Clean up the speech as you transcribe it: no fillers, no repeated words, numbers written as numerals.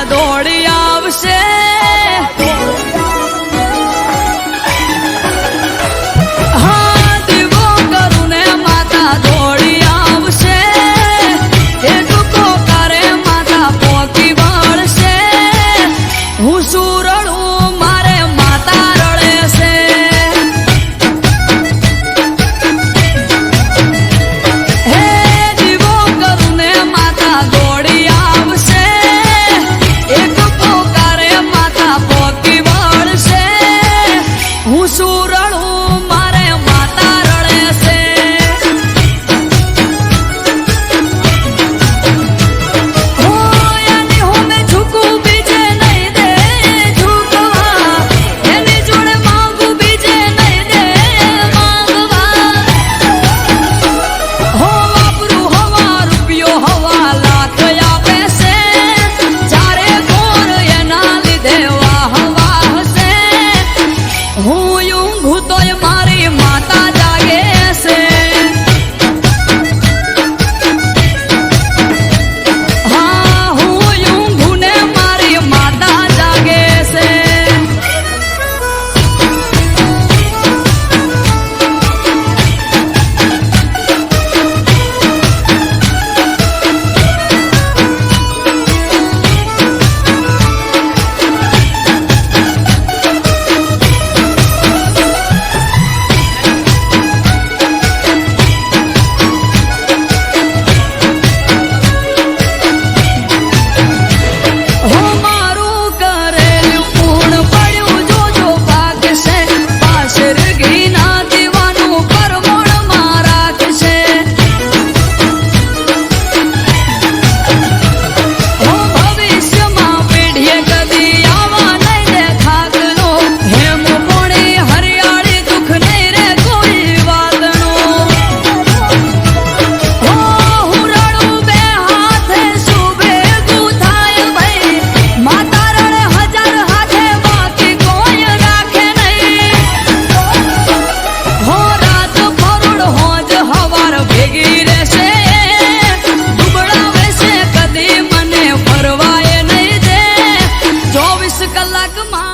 દોડી આવશે હા દીવો કરું ને માતા દોડી આવશે એક પોકારે માતા પોકી વળશે હું સુરડું મારે માતા રડે છે હે દીવો કરું ને માતા દોડી આવશે એક પોકારે માતા પોકી વળશે હું સુરડું મારે માતા રડે છે એની હોમે ઝૂકું બીજે નહીં દે ઝૂકવા એની જોડે માંગું બીજે નહીં દે માંગવા હો વાપરું હવા રૂપિયો હવા લાખ આપે છે ચારે કોર એના લીધે વાહ વાહ છે હું ઊંઘું તોય મારી માતા જાગે છે હા હું ઊંઘું ને મારી માતા જાગે છે હો મારું કરેલું પૂર્ણ પડ્યું જોજો ભાગશે પાશર ઘીના દીવાનું પરમોણમાં રાખશે હો ભવિષ્યમાં પેઢીએ કદી આવા નહીં દે ખાકનો હેમ પોણી હરિયાળી દુઃખ નહીં રે કોઈ વાતનો હો હું રડું બે હાથે શુભે થાય ભાઈ માતા રડે હજાર હાથે બાકી કોઈ રાખે નહીં હો રાત ફરુડ હોજ હવાર ભેગી રહેશે દુબળાવે છે કદી મને ફરવાય નહીં દે 24 કલાકમાં